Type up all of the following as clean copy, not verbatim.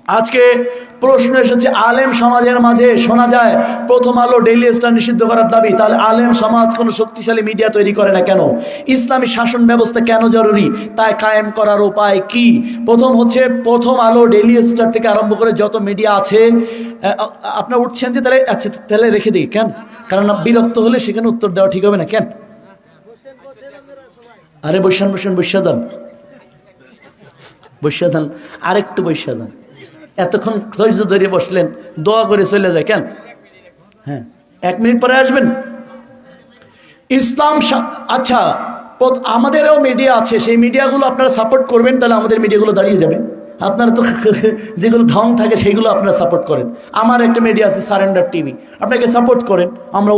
আজকে প্রশ্ন এসেছে, আলেম সমাজের মাঝে শোনা যায় প্রথম আলো, ডেইলি স্টার নিষিদ্ধ করার দাবি। তাহলে আলেম সমাজ কোনো শক্তিশালী মিডিয়া তৈরি করে না কেন? ইসলামী শাসন ব্যবস্থা কেন জরুরি, তাই কায়েম করার উপায় কি? প্রথম হচ্ছে, প্রথম আলো, ডেইলি স্টার থেকে আরম্ভ করে যত মিডিয়া আছে, আপনার উঠছেন যে তাহলে আচ্ছা তাহলে রেখে দিই কেন? কারণ বিরক্ত হলে সেখানে উত্তর দেওয়া ঠিক হবে না কেন? আরে বৈশান বৈশান বৈশা যান, বৈশা যান, আরেকটু বৈশা যান। এতক্ষণ ধৈর্য ধরে বসলেন, দোয়া করে চলে যায় কেন? হ্যাঁ, 1 মিনিট পরে আসবেন। ইসলাম আচ্ছা, আমাদেরও মিডিয়া আছে, সেই মিডিয়াগুলো আপনারা সাপোর্ট করবেন, তাহলে আমাদের মিডিয়াগুলো দাঁড়িয়ে যাবে। আপনারা তো যেগুলো ঢং থাকে সেইগুলো আপনারা সাপোর্ট করেন। আমার একটা মিডিয়া আছে সারেন্ডার টিভি, আপনাকে সাপোর্ট করেন, আমরা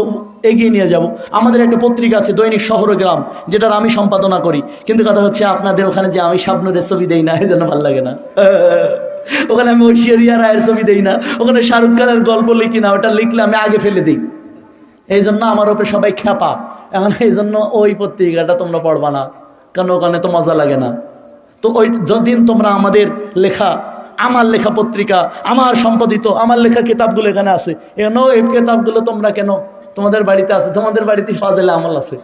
এগিয়ে নিয়ে যাব। আমাদের একটা পত্রিকা আছে দৈনিক শহর ও গ্রাম, যেটার আমি সম্পাদনা করি। কিন্তু কথা হচ্ছে আপনাদের ওখানে যে আমি শাবনূরের ছবি দেই না, এই জন্য ভালো লাগে না। ওখানে আমি ঐশ্বরিয়া রায়ের ছবি দেই না, ওখানে শাহরুখ খানের গল্প লিখি না, ওটা লিখলে আমি আগে ফেলে দিই। এই জন্য আমার ওপরে সবাই খ্যাপা। এখন এই জন্য ওই পত্রিকাটা তোমরা পড়বা না, কারণ ওখানে তো মজা লাগে না। তো ওই যতদিন তোমরা আমাদের লেখা, আমার লেখা পত্রিকা, আমার সম্পাদিত, আমার লেখা কিতাবগুলো এখানে আছে, এখানেও এই কিতাবগুলো তোমরা কেন? তোমাদের বাড়িতে আছে, তোমাদের বাড়িতে ফাজেলে আমল আছে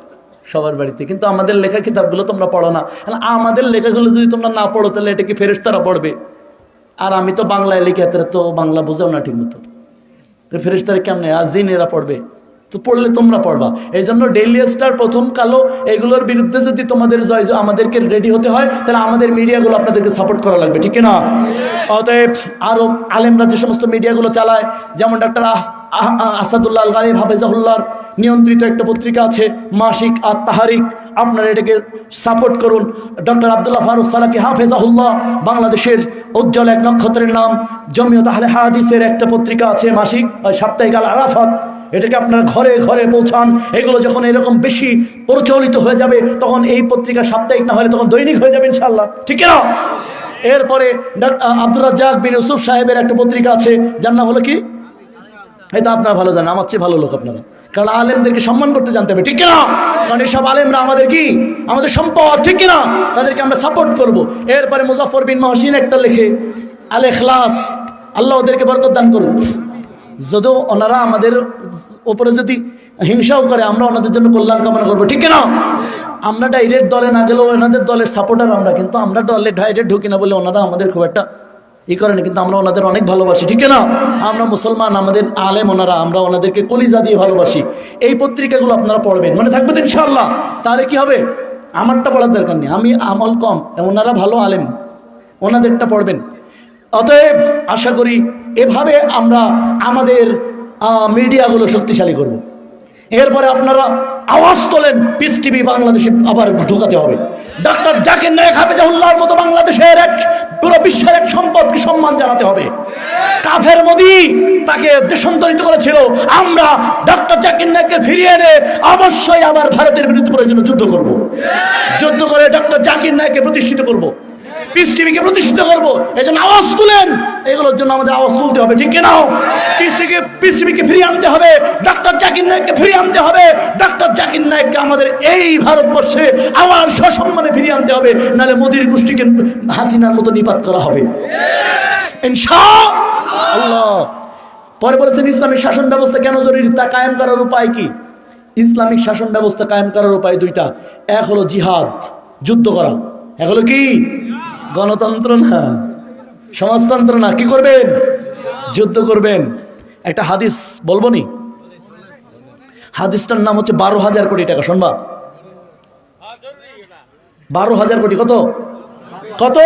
সবার বাড়িতে, কিন্তু আমাদের লেখা কিতাবগুলো তোমরা পড়ো না। আমাদের লেখাগুলো যদি তোমরা না পড়ো, তাহলে এটা কি ফেরেশতারা পড়বে? আর আমি তো বাংলায় লিখি, এত তো বাংলা বোঝাও না ঠিক মতো, ফেরেশতারা কেমনে? আর জিনেরা পড়বে? তো পড়লে তোমরা পড়বা। এই জন্য ডেইলি স্টার, প্রথম কালো, এগুলোর বিরুদ্ধে যদি তোমাদের আমাদেরকে রেডি হতে হয়, তাহলে আমাদের মিডিয়াগুলো আপনাদেরকে সাপোর্ট করা লাগবে, ঠিক না? অতএব আরো আলেমরা যে সমস্ত মিডিয়াগুলো চালায়, যেমন ডক্টর আসাদুল্লাহ আল গালিব হাফেজাহুল্লাহর নিয়ন্ত্রিত একটা পত্রিকা আছে মাসিক আর তাহারিক, আপনারা এটাকে সাপোর্ট করুন। ডক্টর আব্দুল্লাহ ফারুক সালাফি হাফেজাহুল্লাহ, বাংলাদেশের উজ্জ্বল এক নক্ষত্রের নাম, জমিয়ত আহলে হাদিসের একটা পত্রিকা আছে মাসিক, সাপ্তাহিক আল আরাফাত, এটাকে আপনারা ঘরে ঘরে পৌঁছান। এগুলো যখন এরকম বেশি প্রচলিত হয়ে যাবে, তখন এই পত্রিকা সাপ্তাহিক না হলে তখন দৈনিক হয়ে যাবে ইনশাআল্লাহ, ঠিক না? এরপরে আব্দুর রাজ্জাক বিন ইউসুফ সাহেবের একটা পত্রিকা আছে, যার নাম হলো কি? এটা আপনারা ভালো জানেন, আমার চেয়ে ভালো লোক আপনারা, কারণ আলেমদেরকে সম্মান করতে জানতে হবে, ঠিক না? কারণ এসব আলেমরা আমাদের কি, আমাদের সম্পদ, ঠিক না? তাদেরকে আমরা সাপোর্ট করব। এরপরে মুজাফফর বিন মহসিন একটা লেখে আল ইখলাস, আল্লাহ ওদেরকে বরকত দান করুন। যদিও ওনারা আমাদের ওপরে যদি হিংসাও করে, আমরা ওনাদের জন্য কল্যাণ কামনা করবো, ঠিক না? আমরা ডাইরেক্ট দলে না গেলেও ওনাদের দলের সাপোর্টার আমরা, কিন্তু আমরা দলে ডাইরেক্ট ঢুকি না বলে ওনারা আমাদের খুব একটা ই করেন, কিন্তু আমরা ওনাদের অনেক ভালোবাসি, ঠিক না? আমরা মুসলমান, আমাদের আলেম ওনারা, আমরা ওনাদেরকে কলিজা দিয়ে ভালোবাসি। এই পত্রিকাগুলো আপনারা পড়বেন, মনে থাকবে তো ইনশাআল্লাহ। তাহলে কি হবে? আমারটা পড়ার দরকার নেই, আমি আমল কম, ওনারা ভালো আলেম, ওনাদেরটা পড়বেন। অতএব আশা করি এভাবে আমরা আমাদের মিডিয়াগুলো শক্তিশালী করব। এরপরে আপনারা আওয়াজ তোলেন, পিস টিভি বাংলাদেশে আবার ঢোকাতে হবে। ডক্টর জাকির নায়েক হাফেজাহুল্লাহর মতো বাংলাদেশের পুরো বিশ্বের এক সম্পদকে সম্মান জানাতে হবে। কাফের মোদি তাকে দেশান্তরিত করেছিল, আমরা ডক্টর জাকির নায়েককে ফিরিয়ে এনে অবশ্যই আবার ভারতের বিরুদ্ধে প্রয়োজনে যুদ্ধ করব। যুদ্ধ করে ডক্টর জাকির নায়েককে প্রতিষ্ঠিত করব, পিস টিভিকে প্রতিষ্ঠিত করবো। এই জন্য আওয়াজ তুলেন, এগুলোর জন্য আমাদের আওয়াজ তুলতে হবে, ঠিক না? পিস টিভিকে ফিরিয়ে আনতে হবে, ডক্টর জাকির নায়েককে ফিরিয়ে আনতে হবে। ডক্টর জাকির নায়েককে আমাদের এই ভারতবর্ষে আবার সসম্মানে ফিরিয়ে আনতে হবে, নাহলে মোদির গোষ্ঠীকে হাসিনার মতো নিপাত করা হবে ইনশাআল্লাহ। পরে বলেছেন ইসলামিক শাসন ব্যবস্থা কেন জরুরি, তা কায়েম করার উপায় কি? ইসলামিক শাসন ব্যবস্থা কায়েম করার উপায় দুইটা। এক হলো জিহাদ, যুদ্ধ করা। এক হলো কি? গণতন্ত্র না, সমাজতন্ত্র না, কি করবেন? যুদ্ধ করবেন। একটা হাদিস বলবো নি, হাদিসটার নাম হচ্ছে 12,000 কোটি টাকা। শুনবা? 12,000 কোটি। কত কত?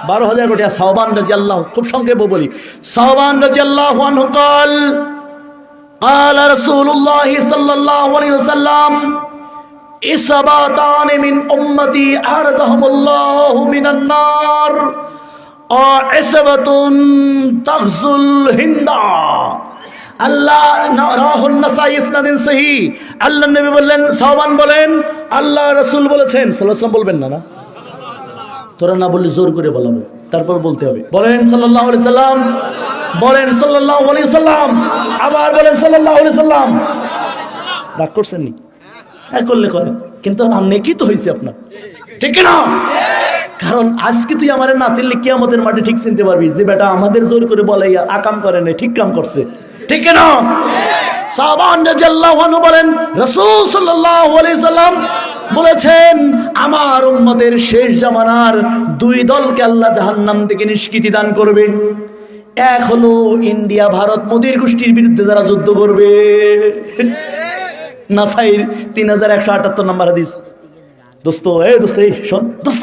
12,000 কোটি। আর সাওবান রাদিয়াল্লাহু, খুব সংক্ষেপে বলি, সাওবান রাদিয়াল্লাহু আনহু قال قال رسول الله صلى الله عليه وسلم ইসাবাতান মিন উম্মতি আরজাহুমুল্লাহু মিনান নার ইসাবাতুন তাগজুল হিন্দা। আল্লাহ রাহুল নাসাই ইসনাদিন সহিহ। আল্লাহ নবী বললেন, সাওবান বলেন আল্লাহ রাসূল বলেছেন, সাল্লাল্লাহু আলাইহি ওয়াসাল্লাম বলবেন না? তোরা না বললে জোর করে বলাবো, তারপর বলতে হবে। বলেন সাল্লাল্লাহু আলাইহি সাল্লাম, বলেন সাল্লাল্লাহু আলাইহি সাল্লাম, আবার বলেন সাল্লাল্লাহু আলাইহি সাল্লাম। রাগ করছেন নি? করলে করে, কিন্তু নেকি তো হয়েছে আপনার, ঠিক না? কারণ আজকে তুই আমার না চিনলে কিয়ামতের মাঠে ঠিক চিনতে পারবি যে বেটা আমাদের জোর করে বলে আকাম করে না, ঠিক কাম করছে, ঠিক না? সাহাবান রাদিয়াল্লাহু আনহু বলেন রাসূল সাল্লাল্লাহু আলাইহি সাল্লাম বলেছেন আমার উম্মতের শেষ জামানার দুই দলকে আল্লাহ জাহান্নাম থেকে নিষ্কৃতি দান করবে। এক হলো ইন্ডিয়া ভারত মোদির গোষ্ঠীর বিরুদ্ধে যারা যুদ্ধ করবে। নাসাইর 3178 নম্বর হাদিস। দোস্ত এই শোন দোস্ত,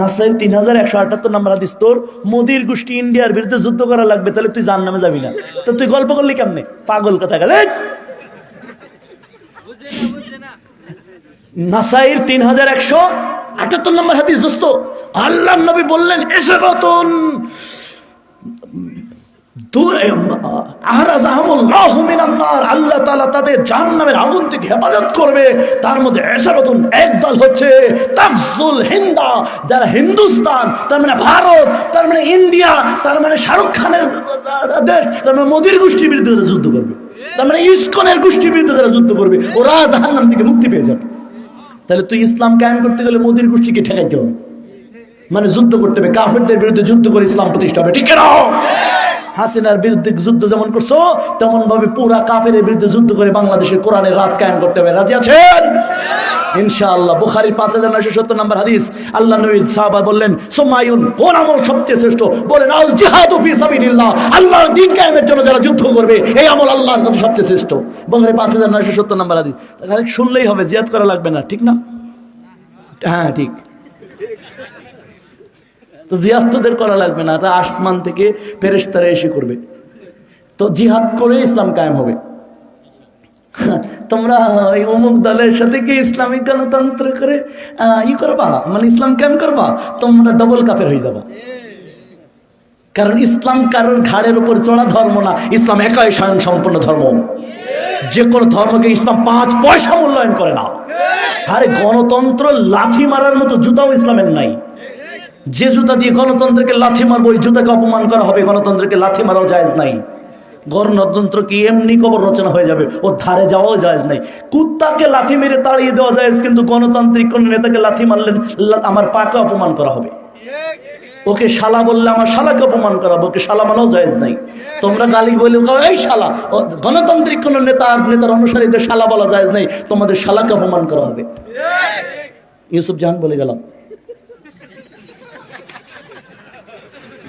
নাসাইর 3178 নম্বর হাদিস। তোর মোদির গোষ্ঠী ইন্ডিয়ার বিরুদ্ধে যুদ্ধ করা লাগবে, তাহলে তুই জাহান্নামে যাবি না। তো তুই গল্প করলি কেমনে? পাগল কথা গেলে। নাসাইর 3178 নম্বর হাদিস। দোস্ত আল্লাহর নবী বললেন ইসবাতুন আল্লাহ তাআলা তাদের জাহান্নামের আগুন থেকে হেফাজত করবে। তার মধ্যে ইসবাতুন একদল হচ্ছে তাকজুল হিন্দা, যারা হিন্দুস্তান, তার মানে ভারত, তার মানে ইন্ডিয়া, তার মানে শাহরুখ খানের দেশ, তার মানে মোদির গোষ্ঠীর বিরুদ্ধে যুদ্ধ করবে, তার মানে ইসকনের গোষ্ঠীর বিরুদ্ধে যারা যুদ্ধ করবে ওরা জাহান্নাম থেকে মুক্তি পেয়ে যাবে। তাহলে তুই ইসলাম কায়েম করতে গেলে মোদির গোষ্ঠীকে ঠেকাইতে হবে, মানে যুদ্ধ করতে হবে, কাফেরদের বিরুদ্ধে যুদ্ধ করে ইসলাম প্রতিষ্ঠা হবে, ঠিক না? হাসিনার বিরুদ্ধে যুদ্ধ যেমন করছো তেমন ভাবে পুরা কাফের বিরুদ্ধে যুদ্ধ করে বাংলাদেশের কোরআনের রাজ কায়েম করতে হবে। রাজি আছেন? ইনশাআল্লাহ। বুখারীর 5970 নম্বর হাদিস। আল্লাহ নবী সাহাবা বললেন সুমায়ুন, কোন আমল সবচেয়ে শ্রেষ্ঠ? বলেন আল জিহাদু ফি সাবিলিল্লাহ, আল্লাহর দ্বীন কায়েমের জন্য যারা যুদ্ধ করবে এই আমল আল্লাহর কাছে সবচেয়ে শ্রেষ্ঠ। বুখারী 5970 নম্বর হাদিস। তাহলে শুনলেই হবে, জিহাদ করা লাগবে না, ঠিক না? হ্যাঁ ঠিক। তো জিহাদ তোদের করা লাগবে না, এটা আসমান থেকে ফেরেশতারা এসে করবে। তো জিহাদ করে ইসলাম কায়েম হবে। তোমরা ওই অমুক দলের সাথে কি ইসলামিক গণতন্ত্র করে করবা, মানে ইসলাম কায়েম করবা, তোমরা ডবল কাফের হয়ে যাবা। কারণ ইসলাম কারোর ঘাড়ের উপর চড়া ধর্ম না, ইসলাম একাই স্বয়ং সম্পূর্ণ ধর্ম। যে কোনো ধর্মকে ইসলাম 5 পয়সা মূল্যায়ন করে না। আরে গণতন্ত্র লাঠি মারার মতো জুতাও ইসলামের নাই। যে জুতা দিয়ে গণতন্ত্রকে লাথি মারবো ওই জুতাকে অপমান করা হবে, গণতন্ত্রকে লাথি মারাও জায়েজ নাই। গণতন্ত্র কি এমনি কবর রচনা হয়ে যাবে, ওর ধারে যাওয়াও জায়েজ নাই। কুত্তাকে লাথি মেরে তাড়িয়ে দেওয়া জায়েজ, কিন্তু গণতান্ত্রিক কোন নেতাকে লাথি মারলে আমার পাকে অপমান করা হবে। ওকে শালা বললে আমার শালাকে অপমান করা হবে, ওকে শালা মানাও জায়েজ নাই। তোমরা গালি বলে এই শালা, গণতান্ত্রিক কোন নেতার অনুসারীদের শালা বলা জায়েজ নাই, তোমাদের শালাকে অপমান করা হবে। ইউসুফ জাহান বলে গেলাম।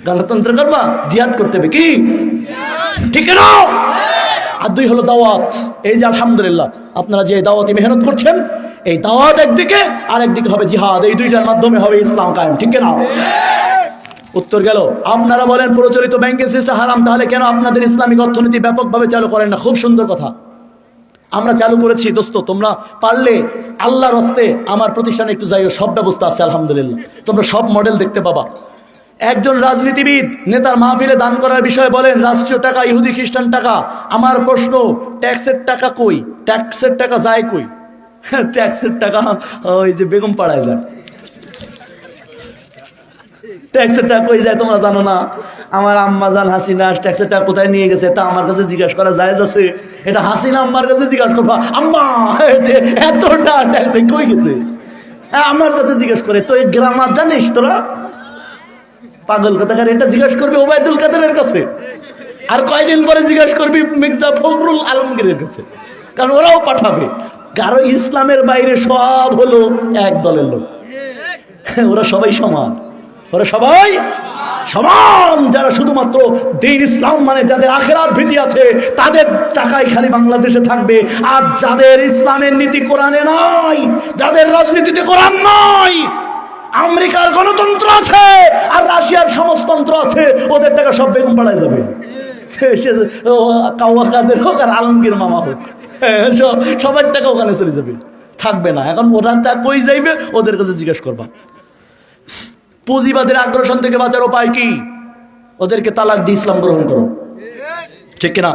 গণতন্ত্র করবা, জিহাদ করতে হবে, কি ঠিক না? আর 2 হলো দাওয়াত। এই যে আলহামদুলিল্লাহ আপনারা যে দাওয়াতি মেহনত করছেন, এই দাওয়াত একদিকে আর একদিকে হবে জিহাদ, এই দুইটার মাধ্যমে হবে ইসলাম কায়েম, ঠিক না? উত্তর গেল। আপনারা বলেন প্রচলিত ব্যাংকিং সিস্টেম হারাম, তাহলে কেন আপনাদের ইসলামিক অর্থনীতি ব্যাপকভাবে চালু করেন না? খুব সুন্দর কথা, আমরা চালু করেছি। দোস্ত তোমরা পারলে আল্লাহর হস্তে আমার প্রতিষ্ঠানে একটু যাইও, সব ব্যবস্থা আছে আলহামদুলিল্লাহ, তোমরা সব মডেল দেখতে পাবা। একজন রাজনীতিবিদ নেতার মাহফিলে দান করার বিষয়ে বলেন রাষ্ট্রীয় টাকা, ইহুদি খ্রিস্টান টাকা। আমার প্রশ্ন, ট্যাক্সের টাকা কই? ট্যাক্সের টাকা যায় কই? ট্যাক্সের টাকা ওই যে বেগম পাড়ায় যায়। ট্যাক্সের টাকা কই যায় তোমরা জানো না? আমার আম্মা জান হাসিনা ট্যাক্সের টাকা কোথায় নিয়ে গেছে তা আমার কাছে জিজ্ঞাসা করা জায়েজ আছে? এটা হাসিনা আম্মার কাছে জিজ্ঞাসা করবা, আম্মা এতটা ট্যাক্স কই গেছে? আমার কাছে জিজ্ঞেস করে। তো এই গ্রামার জানিস তোরা? পাগল কথাকার, এটা জিজ্ঞাসা করবি ওবায়দুল কাদেরের কাছে, আর কয়দিন পরে জিজ্ঞাসা করবি মির্জা ফখরুল আলমগীরের কাছে, কারণ ওরাও পাঠাবে। কারণ ইসলামের বাইরে সব হলো এক দলের লোক, ওরা সবাই সমান, ওরা সবাই সমান। যারা শুধুমাত্র দ্বীন ইসলাম মানে যাদের আখিরাত ভীতি আছে তাদের টাকাই খালি বাংলাদেশে থাকবে, আর যাদের ইসলামের নীতি কোরআনে নাই, যাদের রাজনীতিতে কোরআন নাই, আমেরিকার গণতন্ত্র আছে আর রাশিয়ার সমাজতন্ত্র আছে, ওদের টাকা সব বেগম পাড়ায় যাবে। কাউয়া কাদের হোক আর আলমগীর মামা হোক, সবার টাকা ওখানে চলে যাবে, থাকবে না। এখন ওরা টাকা কই যাইবে ওদের কাছে জিজ্ঞেস করবা। পুঁজিবাদের আগ্রাসন থেকে বাঁচার উপায় কি? ওদেরকে তালাক দিয়ে ইসলাম গ্রহণ করো, ঠিক কিনা?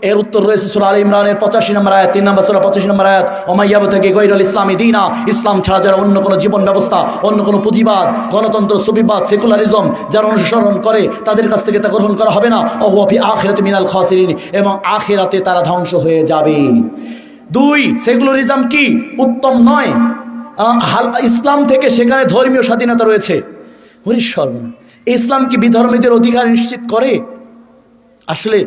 এর উত্তর রয়েছে সূরা আলে ইমরানের 85 নম্বর আয়াত, 3 নম্বর সূরা 85 নম্বর আয়াত। ওমাইয়াব থেকে গৈরুল ইসলামী দীনা, ইসলাম ছাড়া যারা অন্য কোনো জীবন ব্যবস্থা, অন্য কোনো পুঁজিবাদ, গণতন্ত্র, সুফিবাদ, সেকুলারিজম যারা অনুসরণ করে তাদের কাছ থেকে তা গ্রহণ করা হবে না। ওয়া ফি আখিরাতি মিনাল খাসিরিন, এবং আখিরাতে তারা ধ্বংস হয়ে যাবে। 2, সেকুলারিজম কি? উত্তম নয়। ইসলাম থেকে সেখানে ধর্মীয় স্বাধীনতা রয়েছে। ইসলাম কি বিধর্মীদের অধিকার নিশ্চিত করে? আসলে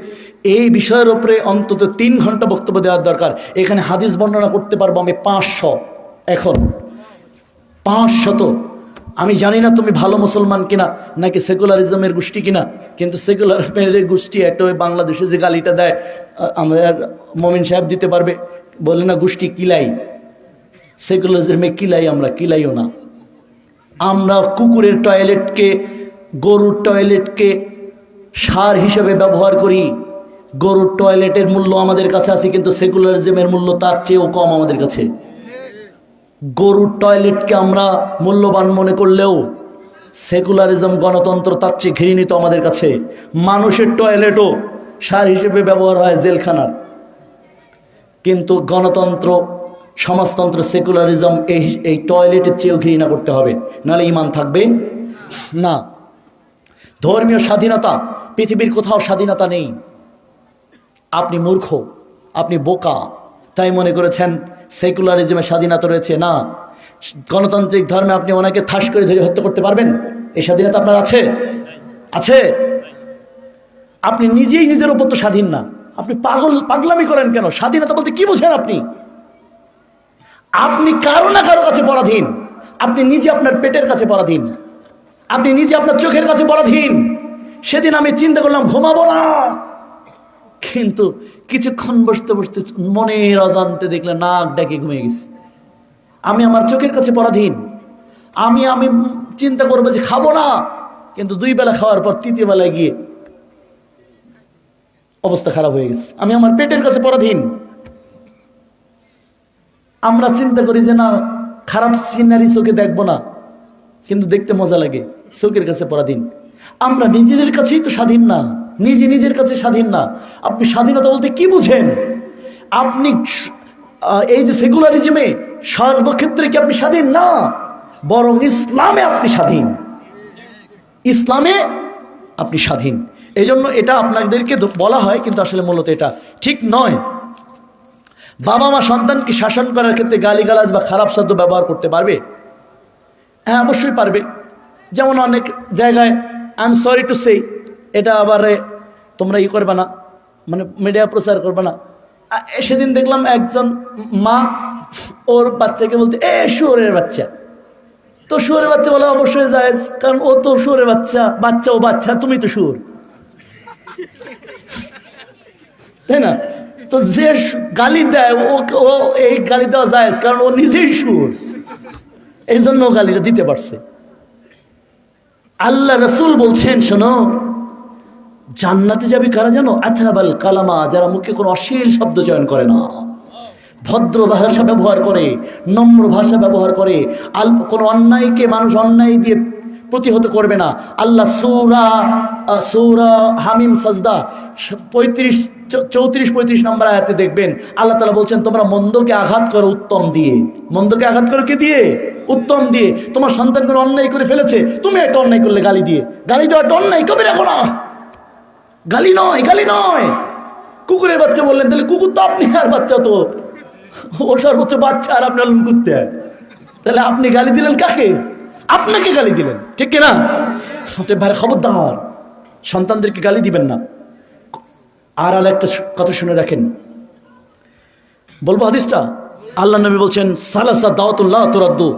এই বিষয়ের উপরে অন্তত 3 ঘন্টা বক্তব্য দেওয়ার দরকার। এখানে হাদিস বর্ণনা করতে পারবো আমি 500, এখন 500। আমি জানি না তুমি ভালো মুসলমান কিনা নাকি সেকুলারিজমের গোষ্ঠী কিনা, কিন্তু সেকুলারের গোষ্ঠী একটা ওই বাংলাদেশে যে গালিটা দেয় আমাদের মমিন সাহেব দিতে পারবে, বলে না গোষ্ঠী কিলাই। সেকুলারিজমে কিলাই, আমরা কিলাইও না। আমরা কুকুরের টয়লেটকে, গরুর টয়লেটকে সার হিসেবে ব্যবহার করি। গরুর টয়লেটের মূল্য আমাদের কাছে আছে, কিন্তু সেকুলারিজমের মূল্য তার চেয়েও কম আমাদের কাছে। গরুর টয়লেটকে আমরা মূল্যবান মনে করলেও সেকুলারিজম, গণতন্ত্র তার চেয়ে ঘৃণিত আমাদের কাছে। মানুষের টয়লেটও সার হিসেবে ব্যবহার হয় জেলখানার, কিন্তু গণতন্ত্র, সমাজতন্ত্র, সেকুলারিজম এই টয়লেটের চেয়েও ঘৃণা করতে হবে, নাহলে ঈমান থাকবে না। ধর্মীয় স্বাধীনতা, পৃথিবীর কোথাও স্বাধীনতা নেই। আপনি মূর্খ, আপনি বোকা, তাই মনে করেছেন সেকুলারিজমে স্বাধীনতা রয়েছে। না, গণতান্ত্রিক ধর্মে আপনি ওনাকে ঠাস করে ধরে হত্যা করতে পারবেন, এই স্বাধীনতা আপনার আছে? আছে। আপনি নিজেই নিজের উপর তো স্বাধীন না। আপনি পাগলামি করেন কেন? স্বাধীনতা বলতে কি বোঝেন আপনি? আপনি কারো না কারো কাছে পরাধীন। আপনি নিজে আপনার পেটের কাছে পরাধীন, আপনি নিজে আপনার চোখের কাছে পরাধীন। সেদিন আমি চিন্তা করলাম ঘুমাবো না, কিন্তু কিছুক্ষণ বসতে বসতে মনের অজান্তে দেখলাম নাক ডাকে ঘুমিয়ে গেছি। আমি আমার চোখের কাছে পরাধীন। আমি চিন্তা করবো যে খাবো না, কিন্তু 2 বেলা খাওয়ার পর 3য় বেলায় গিয়ে অবস্থা খারাপ হয়ে গেছে। আমি আমার পেটের কাছে পরাধীন। আমরা চিন্তা করি যে না, খারাপ সিনারি চোখে দেখবো না, কিন্তু দেখতে মজা লাগে, চোখের কাছে পরাধীন। আমরা নিজেদের কাছেই তো স্বাধীন না, নিজের কাছে স্বাধীন না। আপনি স্বাধীনতা বলতে কি বুঝেন? আপনি এই যে সেকুলারিজমে সর্বক্ষেত্রে কি আপনি স্বাধীন না? বরং ইসলামে আপনি স্বাধীন, ইসলামে আপনি স্বাধীন। এই জন্য এটা আপনাদেরকে বলা হয়, কিন্তু আসলে মূলত এটা ঠিক নয়। বাবা মা সন্তানকে শাসন করার ক্ষেত্রে গালিগালাজ বা খারাপ শব্দ ব্যবহার করতে পারবে? হ্যাঁ, অবশ্যই পারবে। যেমন অনেক জায়গায় I am sorry to say, এটা আবার তোমরা করবে না, মানে মিডিয়া প্রচার করবে না। সেদিন দেখলাম একজন মা ওর বাচ্চাকে বলতে শুয়োরের বাচ্চা। তো শুয়োরের বাচ্চা বলে অবশ্যই জায়েজ, কারণ ও তো শুয়োরের বাচ্চা, ও বাচ্চা, তুমি তো শুয়োর, তাই না? তো যে গালি দেয় ও এই গালি দেওয়া জায়েজ, কারণ ও নিজেই শুয়োর, এই জন্য গালিটা দিতে পারছে। আল্লাহ রসুল বলছেন, শোনো, জান্নাতে যাবে কারা জানো? আথাবাল কালামা, যারা মুখে কোনো অশ্লীল শব্দ চয়ন করে না, ভদ্র ভাষা ব্যবহার করে, নম্র ভাষা ব্যবহার করে, কোনো অন্যায়কে মানুষ অন্যায় দিয়ে প্রতিহত করবে না। আল্লাহ সূরা হামিম সাজদা 34-35 নম্বর আয়াতে দেখবেন আল্লাহ তাআলা বলছেন, তোমরা মন্দকে আঘাত করো উত্তম দিয়ে। মন্দকে আঘাত করো কে দিয়ে? উত্তম দিয়ে। তোমার সন্তান কোনো অন্যায় করে ফেলেছে, তুমি একটা অন্যায় করলে গালি দিয়ে, গালি দেওয়া একটা অন্যায়, কবিরা গুনাহ। গালি নয়, গালি নয়। কুকুরের বাচ্চা বললেন, তাহলে কুকুর তো আপনি, আর বাচ্চা তো ও সর্বোচ্চ বাচ্চা, আর আপনি হলেন কুত্তে। তাহলে আপনি গালি দিলেন কাকে? আপনাকে গালি দিলেন, ঠিক কিনা? ভাই খবরদার, সন্তানদেরকে গালি দিবেন না। আর একটা কথা শুনে রাখেন, বলবো হাদিসটা। আল্লাহ নবী বলছেন, সালাসা দাওয়াতুল্লাহ তুরাদ্দু,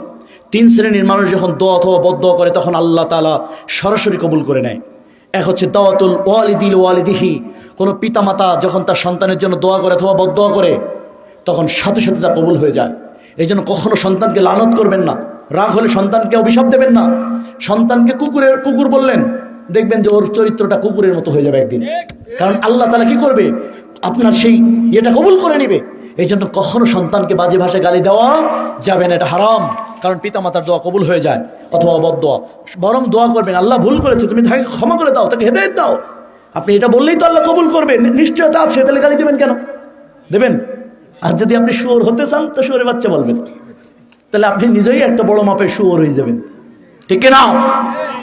3 শ্রেণীর মানুষ যখন দোয়া অথবা বদদোয়া করে তখন আল্লাহ তাআলা সরাসরি কবুল করে নেয়। এক হচ্ছে দাওয়াতুল ওয়ালিদিল ওয়ালিদিহি, কোনো পিতামাতা যখন তার সন্তানের জন্য দোয়া করে অথবা বদদোয়া করে তখন সাথে সাথে তা কবুল হয়ে যায়। এই জন্য কখনো সন্তানকে লানত করবেন না, রাগ হলে সন্তানকে অভিশাপ দেবেন না। সন্তানকে কুকুর বললেন, দেখবেন যে ওর চরিত্রটা কুকুরের মতো হয়ে যাবে একদিন, কারণ আল্লাহ তাআলা কি করবে? আপনার সেই এটা কবুল করে নেবে। এই জন্য কখনো সন্তানকে বাজে ভাষায় গালি দেওয়া যাবে না, এটা হারাম, কারণ পিতামাতার দোয়া কবুল হয়ে যায়। অথবা বদদোয়া, বরং দোয়া করবেন, আল্লাহ ভুল করেছে, তুমি তাকে ক্ষমা করে দাও, তাকে হেদায়েত দাও। আপনি এটা বললেই তো আল্লাহ কবুল করবেন, নিশ্চয়তা আছে। তাহলে গালি দেবেন কেন? দেবেন। আর যদি আপনি শুয়োর হতে চান তো শুয়োরের বাচ্চা বলবেন, তাহলে আপনি নিজেই একটা বড় মাপের শুয়োর হয়ে যাবেন, ঠিক না?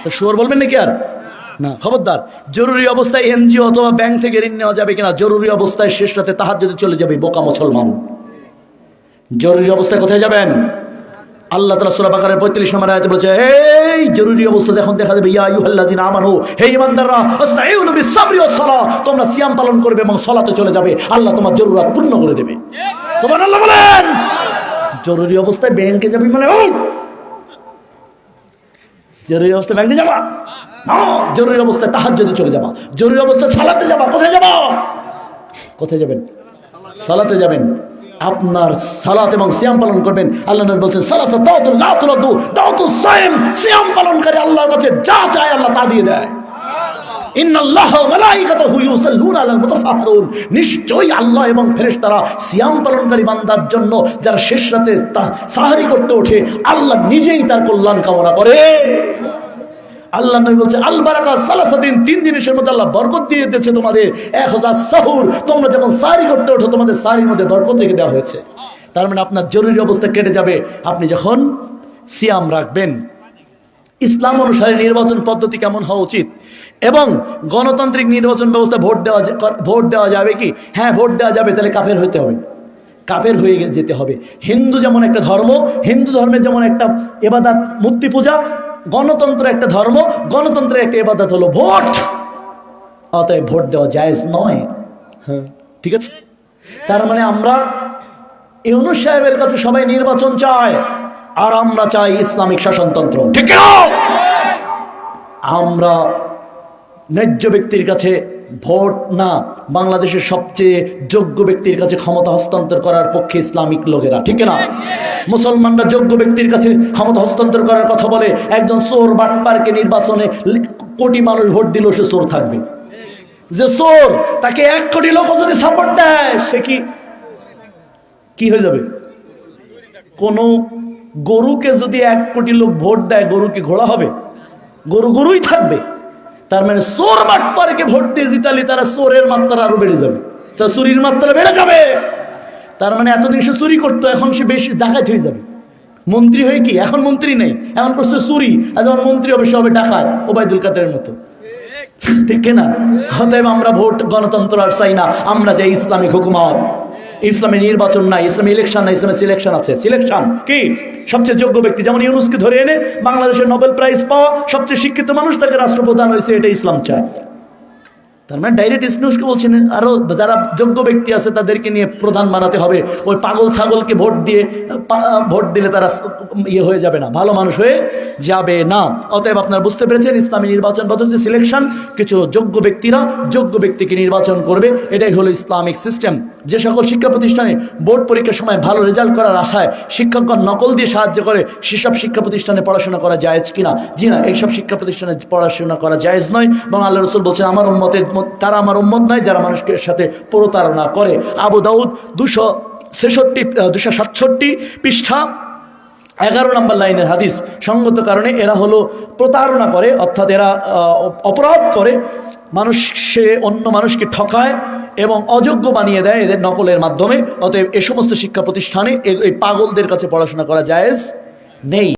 তো শুয়োর বলবেন নাকি আর না? খবরদার। জরুরি অবস্থায় এনজিও অথবা ব্যাংক থেকে ঋণ নেওয়া যাবে কিনা? জরুরি অবস্থায় শেষ রাতে তাহাজ্জুদে চলে যাবে বোকা মুসলমান। জরুরি অবস্থায় কোথায় যাবেন? আল্লাহ তাআলা সূরা বাকারার 45 নম্বর আয়াতে বলেছে, এই জরুরি অবস্থা যখন দেখা দেবে, ইয়া আইয়ুহাল্লাযিনা আমানু, হে ঈমানদাররা, আস্তাঈনু বিস-সাবরি ওয়াস-সালাহ, তোমরা সিয়াম পালন করবে এবং সালাতে চলে যাবে, আল্লাহ তোমার জরুরত পূর্ণ করে দেবে। সুবহানাল্লাহ বলেন। জরুরি অবস্থায় ব্যাংকে যাবে মানে ওই জরুরি অবস্থায় ব্যাংকে যাবা না, জরুরি অবস্থায় তাহাজ্জুদে চলে যাবা, জরুরি অবস্থায় সালাতে যাবা। কোথায় যাবা? কোথায় যাবেন? সালাতে যাবেন। আপনার সালাত এবং সিয়াম পালন করবেন। আল্লাহ নবী বলেছেন, সালাসা দাওয়াতুল লা তুরাদ্দু দাওয়াতুস সাইম, সিয়াম পালনকারী আল্লাহর কাছে যা চায় আল্লাহ তা দিয়ে দেয়। ইন্নাল্লাহা ওয়া মালাইকাতাহু ইউসাল্লুনা আলাল মুতাসাহহিরিন, নিশ্চয়ই আল্লাহ এবং ফেরেশতারা সিয়াম পালনকারী বান্দার জন্য যারা শেষ রাতে সাহরি করতে ওঠে, আল্লাহ নিজেই তার কল্যাণ কামনা করে। আল্লাহ নবী বলছে, আল বারাকা সালাসাতিন, 3 জিনিসের মধ্যে আল্লাহ বরকত দিয়ে দিয়েছে তোমাদের। 1000 সাহুর, তোমরা যখন সাহরি করতে ওঠো তোমাদের সাহরির মধ্যে বরকত রেখে দেওয়া হয়েছে। তার মানে আপনার জরুরি অবস্থা কেটে যাবে আপনি যখন সিয়াম রাখবেন। ইসলাম অনুসারে নির্বাচন পদ্ধতি কেমন হওয়া উচিত এবং গণতান্ত্রিক নির্বাচন ব্যবস্থা ভোট দেওয়া যাবে কি? হ্যাঁ, ভোট দেওয়া যাবে, তাহলে কাফের হতে হবে, কাফের হয়ে যেতে হবে। হিন্দু যেমন একটা ধর্ম, হিন্দু ধর্মের যেমন একটা ইবাদত মূর্তি পূজা, গণতন্ত্র একটা ধর্ম, গণতন্ত্রের একটা ইবাদত হলো ভোট। অতএব ভোট দেওয়া জায়েজ নয়। হ্যাঁ, ঠিক আছে। তার মানে আমরা ইউনূস সাহেবের কাছে সবাই নির্বাচন চায়, আর আমরা চাই ইসলামিক শাসনতন্ত্র, ঠিক না? আমরা ন্যায্য ব্যক্তির কাছে ভোট না, বাংলাদেশের সবচেয়ে যোগ্য ব্যক্তির কাছে ক্ষমতা হস্তান্তর করার পক্ষে ইসলামিক লোকেরা, ঠিক না? মুসলমানরা যোগ্য ব্যক্তির কাছে ক্ষমতা হস্তান্তর করার কথা বলে। একজন চোর বাটপারকে নির্বাচনে কোটি মানুষ ভোট দিল, সে চোর থাকবে। যে চোর, তাকে 1 কোটি লোক যদি সাপোর্ট দেয়, সে কি হয়ে যাবে? কোন গরুকে যদি 1 কোটি লোক ভোট দেয়, গরু কি ঘোড়া হবে? গরু গরুই থাকবে। তার মানে চোর বাটপারকে ভোট দিয়ে জিতালি, তারা চোরের মাত্রা আরো বেড়ে যাবে, তার চুরির মাত্রা বেড়ে যাবে। তার মানে এতদিন সে চুরি করতো, এখন সে বেশি ডাকাত হয়ে যাবে। মন্ত্রী হয়ে কি? এখন মন্ত্রী নেই, এখন করছে চুরি, আর যখন মন্ত্রী হবে সে হবে ডাকাত, ওবায়দুল কাদেরের মতো, ঠিক না? অতএব আমরা ভোট গণতন্ত্র আর চাই না, আমরা চাই ইসলামিক হুকুমত। ইসলামে নির্বাচন নাই, ইসলামে ইলেকশন নাই, ইসলামে সিলেকশন আছে। সিলেকশন কি? সবচেয়ে যোগ্য ব্যক্তি, যেমন ইউনূসকে ধরে এনে বাংলাদেশের নোবেল প্রাইজ পাওয়া সবচেয়ে শিক্ষিত মানুষ, তাকে রাষ্ট্রপ্রধান হয়েছে, এটা ইসলাম চায়। তার মানে ডাইরেক্ট ইউনূসকে বলছেন আরো যারা যোগ্য ব্যক্তি আছে তাদেরকে নিয়ে প্রধান বানাতে হবে। ওই পাগল ছাগলকে ভোট দিলে তারা ইয়ে হয়ে যাবে না, ভালো মানুষ হয়ে যাবে না। অতএব আপনারা বুঝতে পেরেছেন, ইসলামী নির্বাচন পদ্ধতি সিলেকশন, কিছু যোগ্য ব্যক্তিরা যোগ্য ব্যক্তিকে নির্বাচন করবে, এটাই হলো ইসলামিক সিস্টেম। যে সকল শিক্ষা প্রতিষ্ঠানে বোর্ড পরীক্ষার সময় ভালো রেজাল্ট করার আশায় শিক্ষকগণ নকল দিয়ে সাহায্য করে, সেসব শিক্ষা প্রতিষ্ঠানে পড়াশোনা করা জায়েজ কিনা? জি না, এইসব শিক্ষা প্রতিষ্ঠানে পড়াশোনা করা জায়েজ নয়। এবং আল্লাহ রাসূল বলছেন, আমার তারা আমার উম্মত নয় যারা মানুষের সাথে প্রতারণা করে। আবু দাউদ 267 পৃষ্ঠা 11 নম্বর লাইনের হাদিস। সঙ্গত কারণে এরা হলো প্রতারণা করে, অর্থাৎ এরা অপরাধ করে, অন্য মানুষকে ঠকায় এবং অযোগ্য বানিয়ে দেয় এদের নকলের মাধ্যমে। অতএব এ সমস্ত শিক্ষা প্রতিষ্ঠানে এই পাগলদের কাছে পড়াশোনা করা জায়েজ নেই।